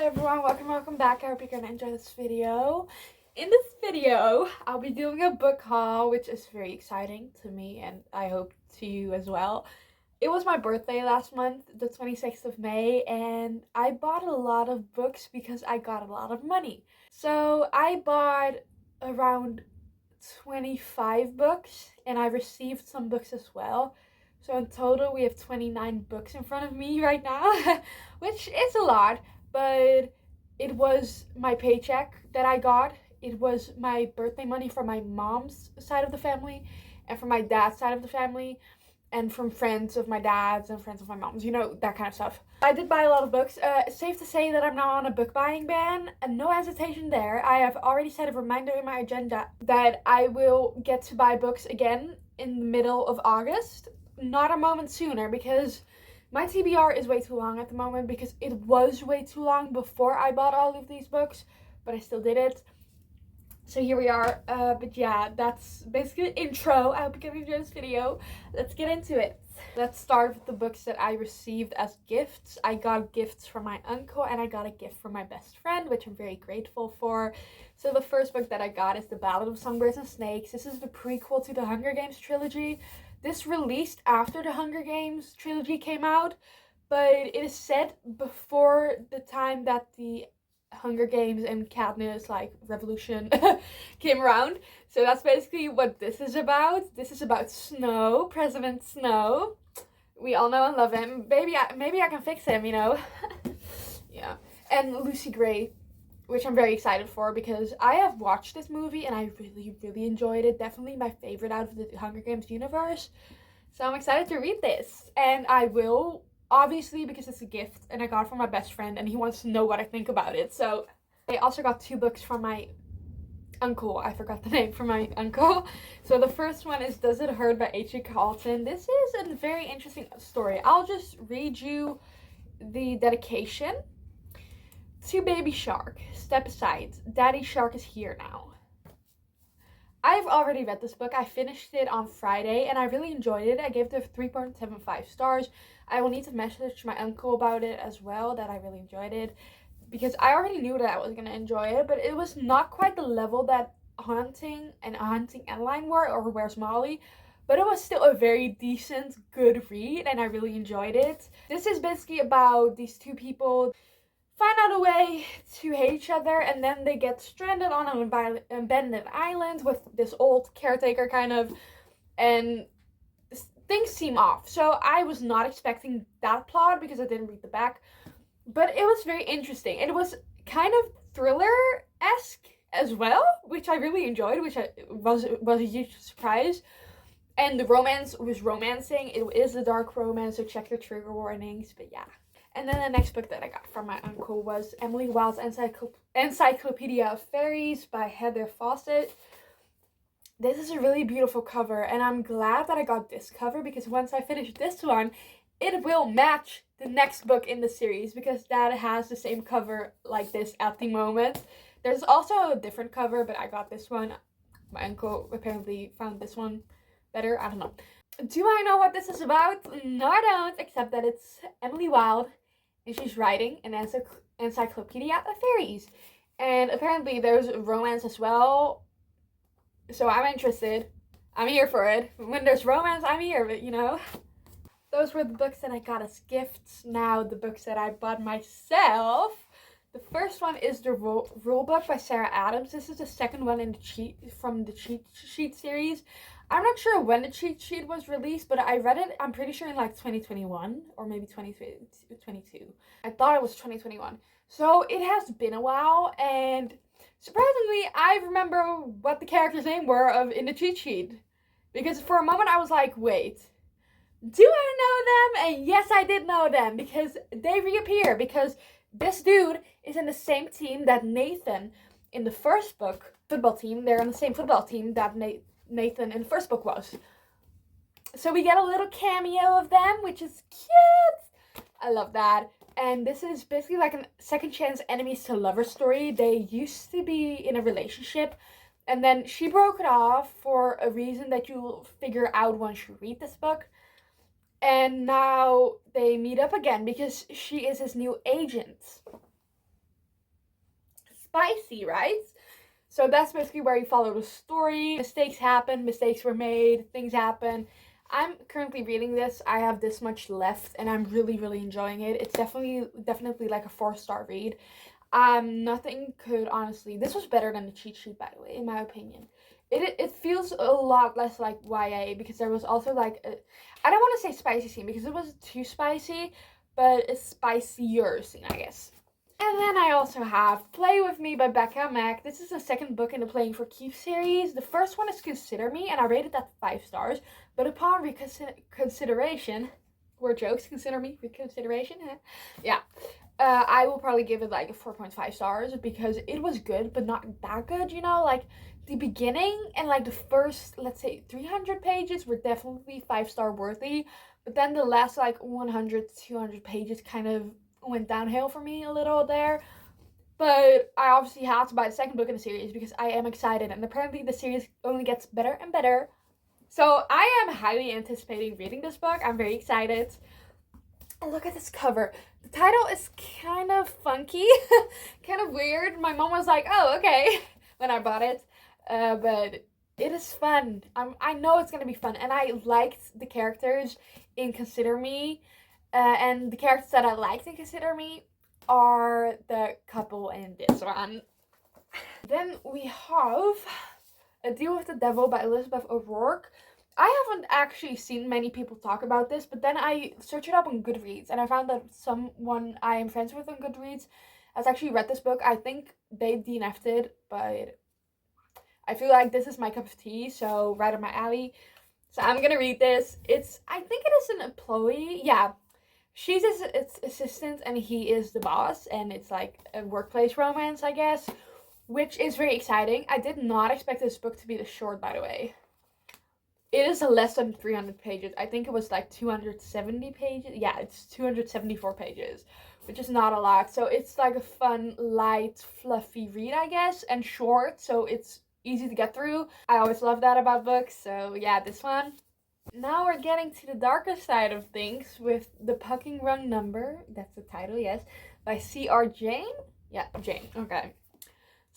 everyone, welcome back. I hope you're gonna enjoy this video. In this video, I'll be doing a book haul, which is very exciting to me and I hope to you as well. It was my birthday last month, the 26th of May, and I bought a lot of books because I got a lot of money. So I bought around 25 books and I received some books as well. So in total we have 29 books in front of me right now, which is a lot, but it was my paycheck that I got. It was my birthday money from my mom's side of the family and from my dad's side of the family and from friends of my dad's and friends of my mom's, you know, that kind of stuff. I did buy a lot of books. Safe to say that I'm now on a book buying ban, and no hesitation there. I have already set a reminder in my agenda that I will get to buy books again in the middle of August, not a moment sooner, because my TBR is way too long at the moment, because it was way too long before I bought all of these books, but I still did it. So here we are, but yeah, that's basically the intro. I hope you're gonna enjoy this video. Let's get into it. Let's start with the books that I received as gifts. I got gifts from my uncle and I got a gift from my best friend, which I'm very grateful for. So the first book that I got is The Ballad of Songbirds and Snakes. This is the prequel to the Hunger Games trilogy. This released after the Hunger Games trilogy came out, but it is set before the time that the Hunger Games and Katniss revolution came around. So that's basically what this is about. This is about Snow, President Snow. We all know and love him. Maybe I can fix him, you know. Yeah. And Lucy Gray, which I'm very excited for because I have watched this movie and I really enjoyed it. Definitely my favorite out of the Hunger Games universe. So I'm excited to read this, and I will, obviously, because it's a gift and I got it from my best friend and he wants to know what I think about it. So I also got two books from my uncle. I forgot the name, from my uncle. So the first one is Does It Hurt by H.G. Carlton. This is a very interesting story. I'll just read you the dedication. To Baby Shark, step aside. Daddy Shark is here now. I've already read this book. I finished it on Friday and I really enjoyed it. I gave it 3.75 stars. I will need to message my uncle about it as well, that I really enjoyed it, because I already knew that I was going to enjoy it, but it was not quite the level that Haunting and Adeline were, or Where's Molly, but it was still a very decent, good read and I really enjoyed it. This is basically about these two people find out a way to hate each other, and then they get stranded on an abandoned island with this old caretaker kind of, and things seem off. So I was not expecting that plot because I didn't read the back, but it was very interesting. It was kind of thriller-esque as well, which I really enjoyed, which was a huge surprise. And the romance was romancing. It is a dark romance, so check your trigger warnings, but yeah. And then the next book that I got from my uncle was Emily Wilde's Encyclopedia of Fairies by Heather Fawcett. This is a really beautiful cover, and I'm glad that I got this cover, because once I finish this one, it will match the next book in the series, because that has the same cover like this at the moment. There's also a different cover, but I got this one. My uncle apparently found this one better. I don't know. Do I know what this is about? No, I don't, except that it's Emily Wilde and she's writing an encyclopedia of fairies. And apparently there's romance as well. So I'm interested. I'm here for it. When there's romance, I'm here, but you know. Those were the books that I got as gifts. Now the books that I bought myself. The first one is the Rule Book by Sara Adams. This is the second one in the cheat sheet series. I'm not sure when the cheat sheet was released, but I read it, I'm pretty sure, in 2021 or maybe 2022. I thought it was 2021. So it has been a while, and surprisingly, I remember what the characters' names were in the cheat sheet. Because for a moment I was like, wait, do I know them? And yes, I did know them, because they reappear, because this dude is in the same team that Nathan in the first book, football team. They're on the same football team that Nathan in the first book was. So we get a little cameo of them, which is cute. I love that. And this is basically like a second chance enemies to lovers story. They used to be in a relationship, and then she broke it off for a reason that you'll figure out once you read this book. And now they meet up again because she is his new agent. spicy, right? So that's basically where you follow the story. Mistakes happen, mistakes were made, things happen. I'm currently reading this. I have this much left and I'm really enjoying it. It's definitely like a 4-star read. Nothing could honestly, this was better than the cheat sheet, by the way, in my opinion. It feels a lot less like YA, because there was also like I don't want to say spicy scene because it wasn't too spicy, but a spicier scene, I guess. And then I also have Play With Me by Becca Mack. This is the second book in the Playing for Keeps series. The first one is Consider Me, and I rated that 5 stars. But upon reconsideration, word jokes, consider me, reconsideration, yeah. I will probably give it like a 4.5 stars because it was good, but not that good, you know? Like, the beginning and like the first, let's say, 300 pages were definitely 5-star worthy. But then the last like 100 to 200 pages kind of went downhill for me a little there. But I obviously have to buy the second book in the series because I am excited, and apparently the series only gets better and better. So I am highly anticipating reading this book. I'm very excited. And look at this cover. The title is kind of funky, kind of weird. My mom was like, oh, okay, when I bought it. But it is fun. I know it's going to be fun. And I liked the characters in Consider Me. And the characters that I liked in Consider Me are the couple in this one. Then we have A Deal with the Devil by Elizabeth O'Rourke. I haven't actually seen many people talk about this, but then I searched it up on Goodreads, and I found that someone I am friends with on Goodreads has actually read this book. I think they DNF'd it, but I feel like this is my cup of tea, so right up my alley. So I'm gonna read this. I think it is an employee. Yeah, she's his assistant, and he is the boss, and it's like a workplace romance, I guess, which is very exciting. I did not expect this book to be this short, by the way. It is less than 300 pages. I think it was like 270 pages. Yeah, it's 274 pages, which is not a lot. So it's like a fun, light, fluffy read, I guess, and short, so it's easy to get through. I always love that about books, so yeah, this one. Now we're getting to the darker side of things with The Pucking Wrong Number. That's the title, yes, by C.R. Jane? Yeah, Jane, okay.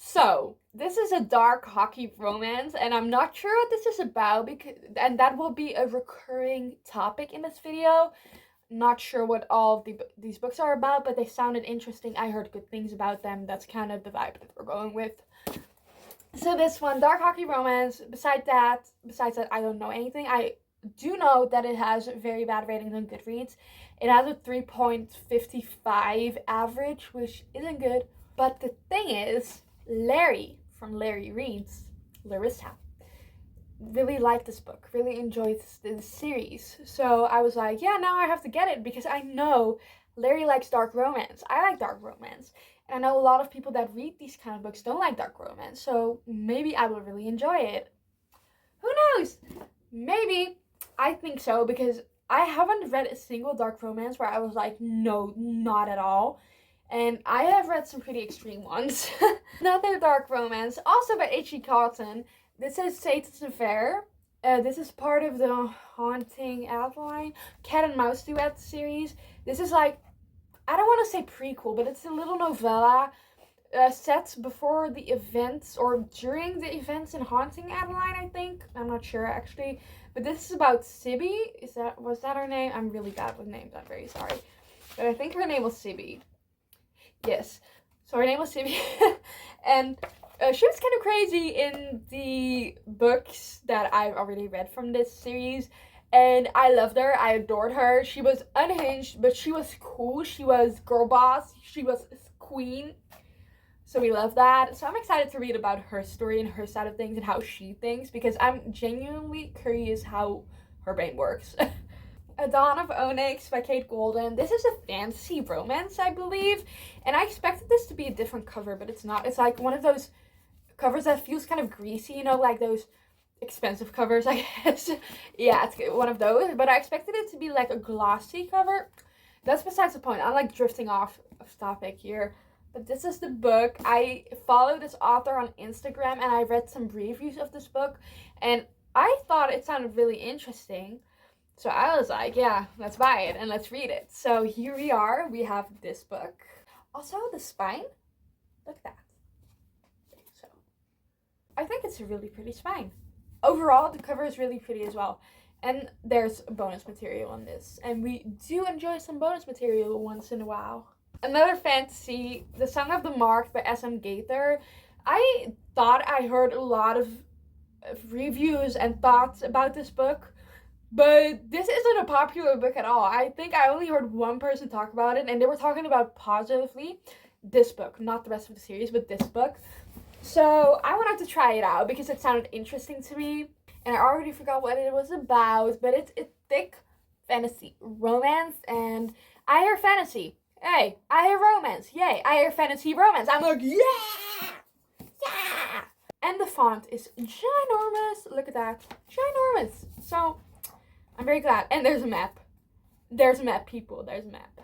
So, this is a dark hockey romance, and I'm not sure what this is about, and that will be a recurring topic in this video. Not sure what all of these books are about, but they sounded interesting. I heard good things about them. That's kind of the vibe that we're going with. So this one, dark hockey romance. Besides that, I don't know anything. I do know that it has very bad ratings on Goodreads. It has a 3.55 average, which isn't good. But the thing is, Larry from Larry Reads, Larissa, really liked this book, really enjoyed the series. So I was like, yeah, now I have to get it because I know Larry likes dark romance. I like dark romance. And I know a lot of people that read these kind of books don't like dark romance. So maybe I will really enjoy it. Who knows? Maybe. I think so because I haven't read a single dark romance where I was like, no, not at all. And I have read some pretty extreme ones. Another dark romance, also by H.G. Carlton. This is Satan's Affair. This is part of the Haunting Adeline Cat and Mouse Duet series. This is like, I don't want to say prequel, but it's a little novella set before the events or during the events in Haunting Adeline, I think. I'm not sure actually. But this is about Sibby. Was that her name? I'm really bad with names. I'm very sorry. But I think her name was Sibby. Yes, so her name was Sibby, and she was kind of crazy in the books that I've already read from this series, and I loved her, I adored her. She was unhinged, but she was cool, she was girl boss, she was queen, so we love that. So I'm excited to read about her story and her side of things and how she thinks, because I'm genuinely curious how her brain works. A Dawn of Onyx by Kate Golden. This is a fantasy romance, I believe. And I expected this to be a different cover, but it's not. It's like one of those covers that feels kind of greasy, you know, like those expensive covers, I guess. Yeah, it's one of those. But I expected it to be like a glossy cover. That's besides the point. I'm like drifting off of topic here. But this is the book. I follow this author on Instagram, and I read some reviews of this book. And I thought it sounded really interesting. So I was like, yeah, let's buy it and let's read it. So here we are. We have this book. Also, the spine. Look at that. I think it's a really pretty spine. Overall, the cover is really pretty as well. And there's bonus material on this. And we do enjoy some bonus material once in a while. Another fantasy, The Song of the Marked by S.M. Gaither. I thought I heard a lot of reviews and thoughts about this book, but this isn't a popular book at all. I think I only heard one person talk about it, and they were talking about positively this book, not the rest of the series, but this book. So I wanted to try it out because it sounded interesting to me, and I already forgot what it was about, but it's thick fantasy romance, and I hear fantasy. Hey, I hear romance. Yay, I hear fantasy romance. I'm like, yeah! Yeah! And the font is ginormous. Look at that. Ginormous. So, I'm very glad. And there's a map. There's a map, people. There's a map.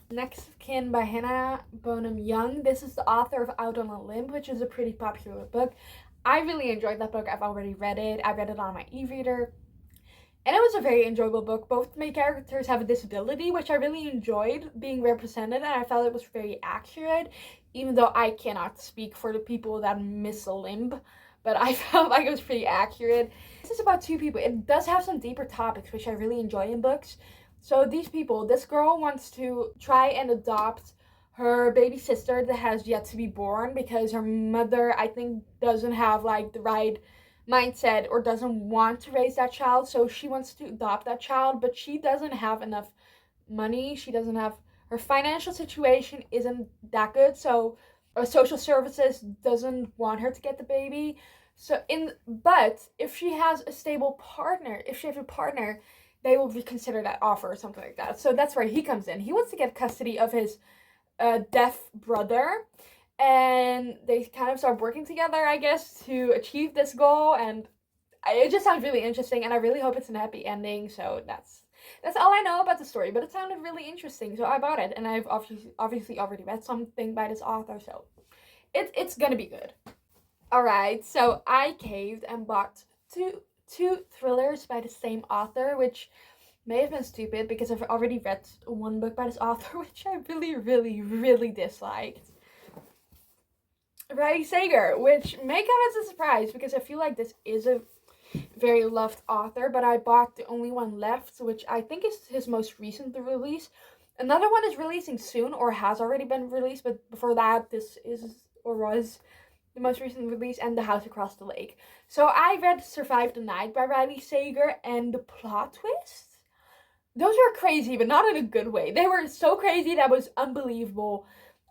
Next of Kin by Hannah Bonham Young. This is the author of Out on a Limb, which is a pretty popular book. I really enjoyed that book. I've already read it. I read it on my e-reader. And it was a very enjoyable book. Both main characters have a disability, which I really enjoyed being represented, and I felt it was very accurate, even though I cannot speak for the people that miss a limb, but I felt like it was pretty accurate. This is about two people. It does have some deeper topics, which I really enjoy in books. So these people, this girl wants to try and adopt her baby sister that has yet to be born because her mother, I think, doesn't have like the right mindset or doesn't want to raise that child, so she wants to adopt that child, but she doesn't have enough money. She doesn't have, her financial situation isn't that good, so social services doesn't want her to get the baby. But if she has a stable partner, if she has a partner, they will reconsider that offer or something like that. So that's where he comes in. He wants to get custody of his deaf brother, and they kind of start working together, I guess, to achieve this goal, and it just sounds really interesting, and I really hope it's a happy ending. So that's all I know about the story, but it sounded really interesting, so I bought it, and I've obviously already read something by this author, so it's gonna be good. Alright, so I caved and bought two thrillers by the same author, which may have been stupid because I've already read one book by this author, which I really disliked. Riley Sager, which may come as a surprise because I feel like this is a very loved author, but I bought the only one left, which I think is his most recent release. Another one is releasing soon or has already been released, but before that, this is or was the most recent release, and The House Across the Lake. So I read Survive the Night by Riley Sager, and the plot twists, those were crazy, but not in a good way. They were so crazy that was unbelievable.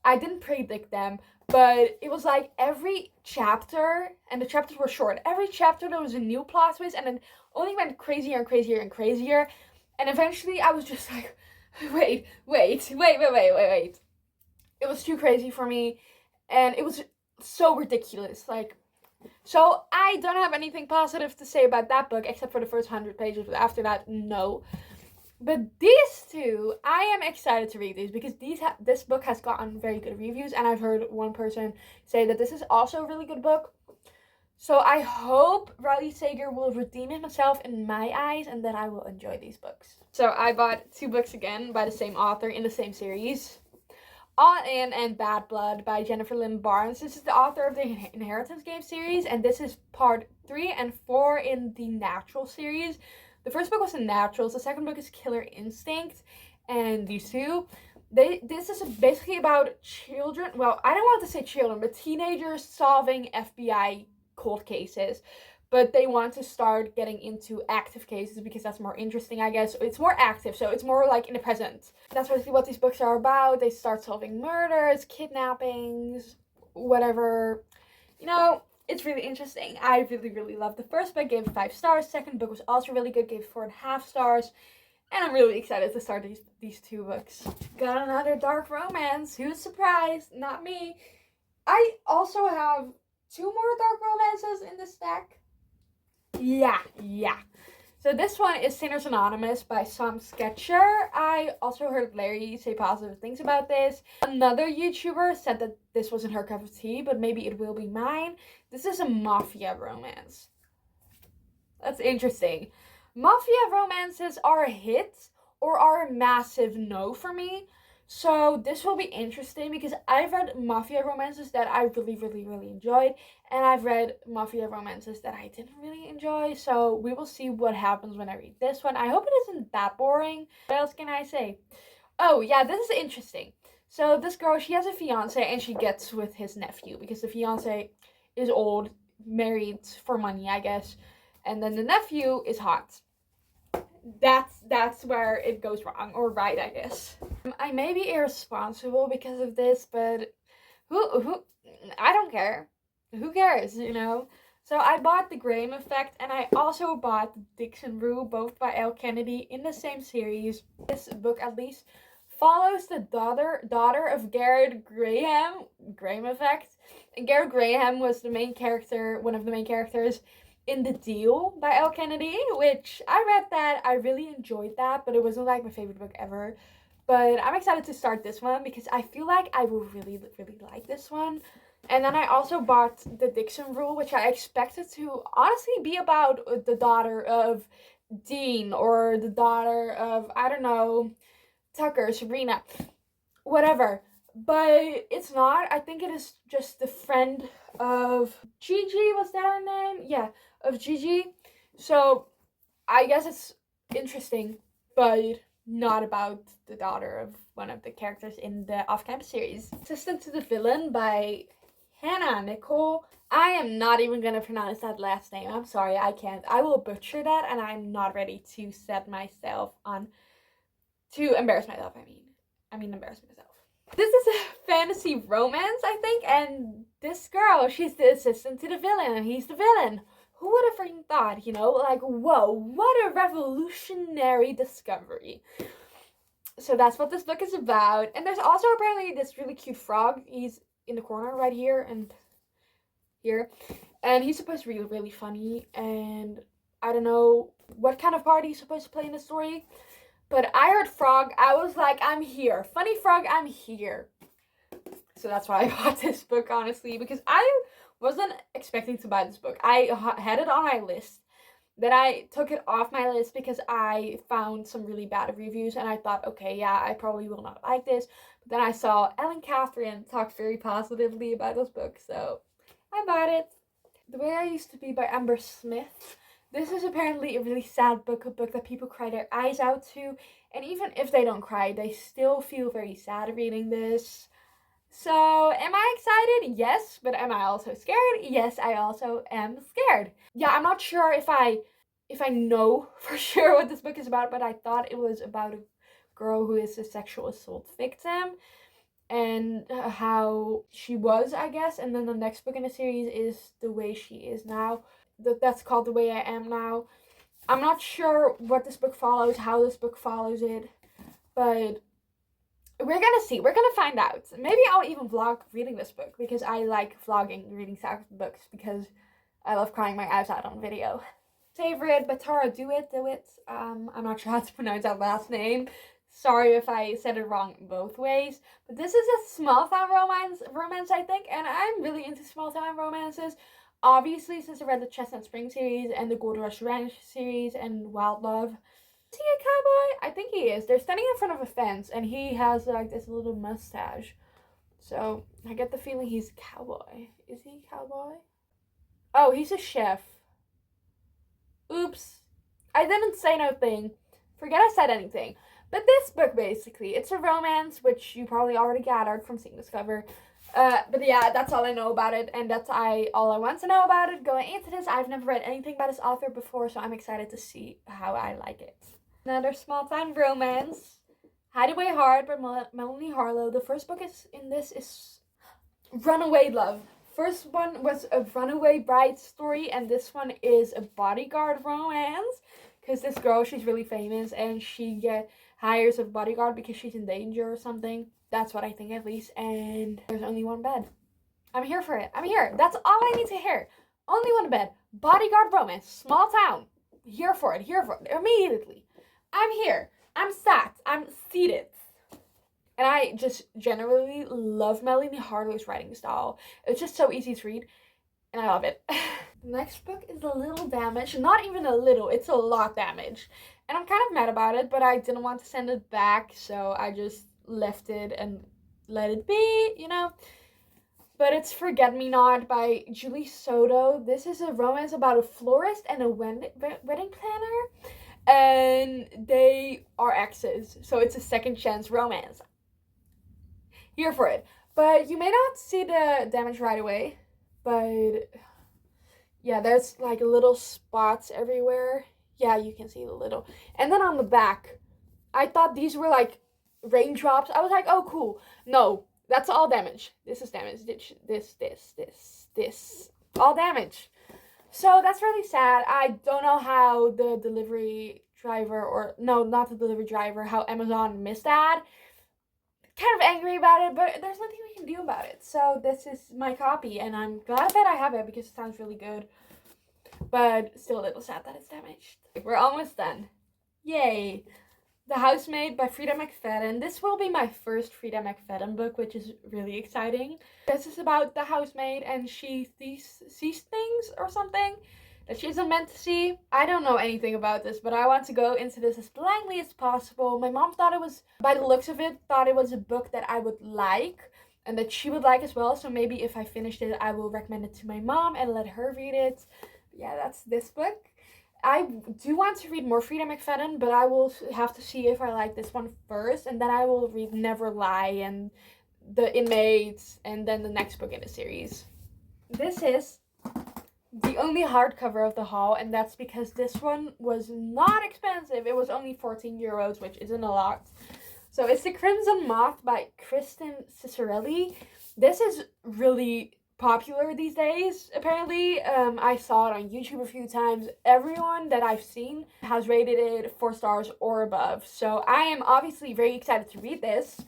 I didn't predict them, but it was like every chapter, and the chapters were short, every chapter there was a new plot twist, and it only went crazier and crazier and crazier, and eventually I was just like, wait. It was too crazy for me, and it was so ridiculous, like, so I don't have anything positive to say about that book, except for the first 100 pages, but after that, no. But these two, I am excited to read these because this book has gotten very good reviews, and I've heard one person say that this is also a really good book. So I hope Riley Sager will redeem himself in my eyes, and that I will enjoy these books. So I bought two books again by the same author in the same series. All In and Bad Blood by Jennifer Lynn Barnes. This is the author of the Inheritance Game series, and this is part 3 and 4 in the Natural series. The first book was The Naturals, the second book is Killer Instinct, and these two, this is basically about children, well, I don't want to say children, but teenagers solving FBI cold cases, but they want to start getting into active cases because that's more interesting, I guess. It's more active, so it's more like in the present. That's basically what these books are about. They start solving murders, kidnappings, whatever, you know. It's really interesting. I really loved the first book, gave it 5 stars. Second book was also really good, gave it 4.5 stars. And I'm really excited to start these two books. Got another dark romance. Who's surprised? Not me. I also have 2 more dark romances in the stack. Yeah. So this one is Sinners Anonymous by Sam Sketcher. I also heard Larry say positive things about this. Another YouTuber said that this wasn't her cup of tea, but maybe it will be mine. This is a mafia romance. That's interesting. Mafia romances are a hit or are a massive no for me. So this will be interesting because I've read mafia romances that I really enjoyed, and I've read mafia romances that I didn't really enjoy. So we will see what happens when I read this one. I hope it isn't that boring. What else can I say? Oh yeah, this is interesting. So this girl, she has a fiance and she gets with his nephew because the fiance is old, married for money, I guess, and then the nephew is hot. That's where it goes wrong, or right, I guess. I may be irresponsible because of this, but who I don't care. Who cares, you know? So I bought The Graham Effect, and I also bought Dixon Rue, both by L. Kennedy, in the same series. This book, at least, follows the daughter of Garrett Graham Effect. And Garrett Graham was the main character, one of the main characters in The Deal by L. Kennedy, which I read that. I really enjoyed that, but it wasn't like my favorite book ever. But I'm excited to start this one because I feel like I will really like this one. And then I also bought The Dixon Rule, which I expected to honestly be about the daughter of Dean, or the daughter of, I don't know, Tucker, Sabrina, whatever. But it's not. I think it is just the friend of Gigi. Was that her name? Yeah, of Gigi. So I guess it's interesting, but not about the daughter of one of the characters in the off-campus series. Assistant to the Villain by Hannah Nicole. I am not even gonna pronounce that last name. I'm sorry, I can't. I will butcher that, and I'm not ready to set myself on to embarrass myself. I mean embarrass myself. This is a fantasy romance, I think, and this girl, she's the assistant to the villain, and he's the villain. Who would have freaking thought, you know? Like, whoa, what a revolutionary discovery. So that's what this book is about. And there's also apparently this really cute frog. He's in the corner right here and here. And he's supposed to be really funny. And I don't know what kind of part he's supposed to play in the story. But I heard frog. I was like, I'm here. Funny frog, I'm here. So that's why I bought this book, honestly. Because I wasn't expecting to buy this book. I had it on my list. Then I took it off my list because I found some really bad reviews. And I thought, okay, yeah, I probably will not like this. But then I saw Ellen Catherine talk very positively about this book. So I bought it. The Way I Used to Be by Amber Smith. This is apparently a really sad book, a book that people cry their eyes out to. And even if they don't cry, they still feel very sad reading this. So, am I excited? Yes. But am I also scared? Yes, I also am scared. Yeah, I'm not sure if I know for sure what this book is about, but I thought it was about a girl who is a sexual assault victim. And how she was, I guess. And then the next book in the series is The Way She Is Now. That's called The Way I Am Now. I'm not sure what this book follows, how this book follows it, but we're gonna see. We're gonna find out. Maybe I'll even vlog reading this book because I like vlogging reading sad books because I love crying my eyes out on video. Favorite by Tara Dewitt. I'm not sure how to pronounce that last name. Sorry if I said it wrong both ways. But this is a small town romance, I think, and I'm really into small town romances. Obviously, since I read the Chestnut Spring series and the Gold Rush Ranch series and Wild Love. Is he a cowboy? I think he is. They're standing in front of a fence and he has like this little mustache. So I get the feeling he's a cowboy. Is he a cowboy? Oh, he's a chef. Oops. I didn't say no thing. Forget I said anything. But this book, basically, it's a romance, which you probably already gathered from seeing this cover. But yeah, that's all I know about it, and that's all I want to know about it. Going into this, I've never read anything by this author before, so I'm excited to see how I like it. Another small-town romance, Hideaway Heart by Melanie Harlow. The first book in this is Runaway Love. First one was a runaway bride story, and this one is a bodyguard romance. Because this girl, she's really famous, and she hires a bodyguard because she's in danger or something. That's what I think, at least. And there's only one bed. I'm here for it. I'm here. That's all I need to hear. Only one bed. Bodyguard romance. Small town. Here for it. Here for it. Immediately. I'm here. I'm sat. I'm seated. And I just generally love Melanie Harlow's writing style. It's just so easy to read. And I love it. The next book is a little damaged. Not even a little. It's a lot damaged. And I'm kind of mad about it. But I didn't want to send it back. So I just left it and let it be, you know. But it's Forget Me Not by Julie Soto. This is a romance about a florist and a wedding planner, and they are exes, so it's a second chance romance. Here for it. But you may not see the damage right away, but yeah, there's like little spots everywhere. Yeah, you can see the little. And then on the back, I thought these were like raindrops. I was like, oh, cool. No, that's all damage. This is damage. This. All damage. So that's really sad. I don't know how the delivery driver, or no, not the delivery driver, how Amazon missed that. Kind of angry about it, but there's nothing we can do about it. So this is my copy, and I'm glad that I have it because it sounds really good. But still a little sad that it's damaged. We're almost done. Yay! The Housemaid by Frida McFadden. This will be my first Frida McFadden book, which is really exciting. This is about the housemaid, and she sees things or something that she isn't meant to see. I don't know anything about this, but I want to go into this as blindly as possible. My mom thought it was, by the looks of it, thought it was a book that I would like and that she would like as well. So maybe if I finished it, I will recommend it to my mom and let her read it. Yeah, that's this book. I do want to read more Frida McFadden, but I will have to see if I like this one first, and then I will read Never Lie and The Inmates, and then the next book in the series. This is the only hardcover of the haul, and that's because this one was not expensive. It was only 14 euros, which isn't a lot. So it's The Crimson Moth by Kristen Cicerelli. This is really popular these days, apparently. I saw it on YouTube a few times. Everyone that I've seen has rated it 4 stars or above. So I am obviously very excited to read this.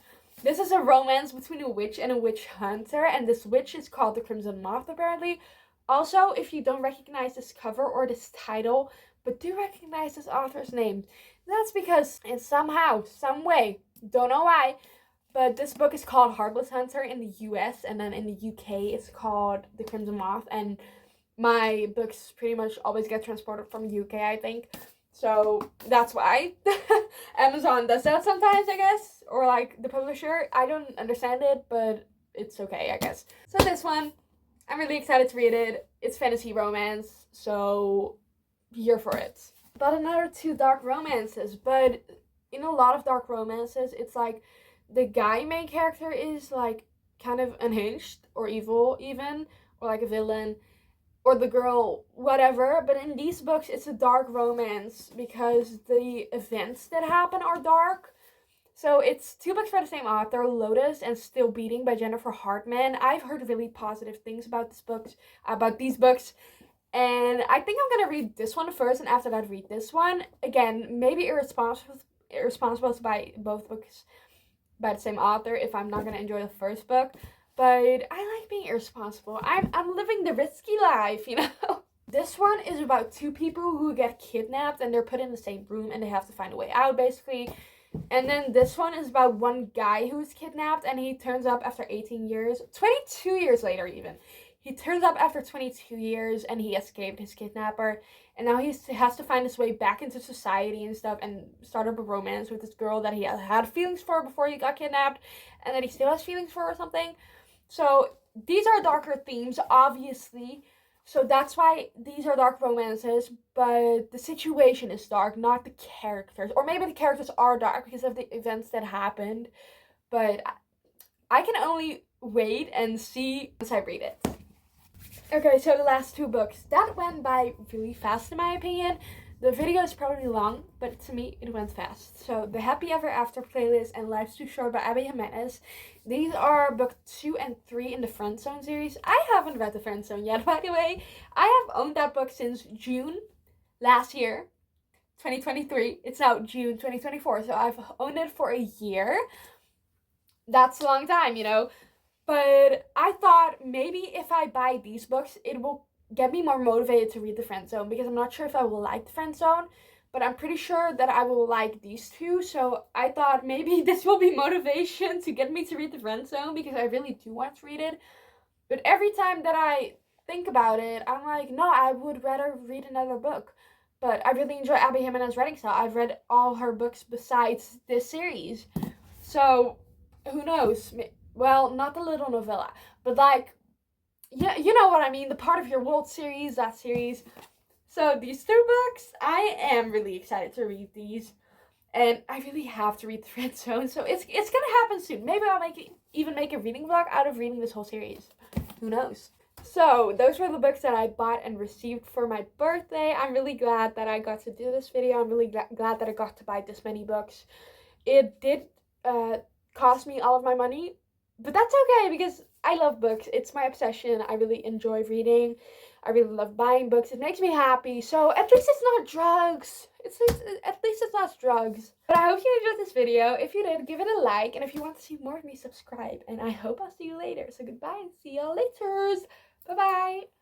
This is a romance between a witch and a witch hunter, and this witch is called the Crimson Moth, apparently. Also, if you don't recognize this cover or this title, but do recognize this author's name, that's because in somehow, some way, don't know why, but this book is called Heartless Hunter in the US, and then in the UK it's called The Crimson Moth, and my books pretty much always get transported from UK, I think. So that's why Amazon does that sometimes, I guess, or like the publisher. I don't understand it, but it's okay, I guess. So this one, I'm really excited to read it. It's fantasy romance, so here for it. But another 2 dark romances, but in a lot of dark romances, it's like the guy main character is like kind of unhinged or evil even, or like a villain, or the girl, whatever. But in these books, it's a dark romance because the events that happen are dark. So it's 2 books by the same author, Lotus and Still Beating by Jennifer Hartman. I've heard really positive things about these books, and I think I'm gonna read this one first, and after that read this one. Again, maybe irresponsible to buy both books by the same author if I'm not gonna enjoy the first book, but I like being irresponsible. I'm living the risky life, you know. This one is about 2 people who get kidnapped and they're put in the same room and they have to find a way out, basically. And then this one is about one guy who's kidnapped, and he turns up after 18 years, 22 years later even. He turns up after 22 years and he escaped his kidnapper, and now he has to find his way back into society and stuff and start up a romance with this girl that he had feelings for before he got kidnapped, and that he still has feelings for or something. So these are darker themes, obviously. So that's why these are dark romances, but the situation is dark, not the characters. Or maybe the characters are dark because of the events that happened, but I can only wait and see once I read it. Okay, so the last 2 books. That went by really fast in my opinion. The video is probably long, but to me it went fast. So The Happy Ever After playlist and Life's Too Short by Abby Jimenez. These are book 2 and 3 in the Friend Zone series. I haven't read the Friend Zone yet, by the way. I have owned that book since June last year, 2023. It's now June 2024, so I've owned it for a year. That's a long time, you know. But I thought maybe if I buy these books, it will get me more motivated to read the Friend Zone, because I'm not sure if I will like the Friend Zone, but I'm pretty sure that I will like these 2. So I thought maybe this will be motivation to get me to read the Friend Zone, because I really do want to read it. But every time that I think about it, I'm like, no, I would rather read another book. But I really enjoy Abby Jimenez's writing style. I've read all her books besides this series. So who knows? Well, not the little novella, but like, yeah, you know what I mean. The Part of Your World series, that series. So these two books, I am really excited to read these, and I really have to read The Red Zone. So it's gonna happen soon. Maybe I'll even make a reading vlog out of reading this whole series. Who knows? So those were the books that I bought and received for my birthday. I'm really glad that I got to do this video. I'm really glad that I got to buy this many books. It did cost me all of my money, but that's okay because I love books. It's my obsession. I really enjoy reading. I really love buying books. It makes me happy. So at least it's not drugs. At least it's not drugs. But I hope you enjoyed this video. If you did, give it a like. And if you want to see more of me, subscribe. And I hope I'll see you later. So goodbye and see y'all later. Bye-bye.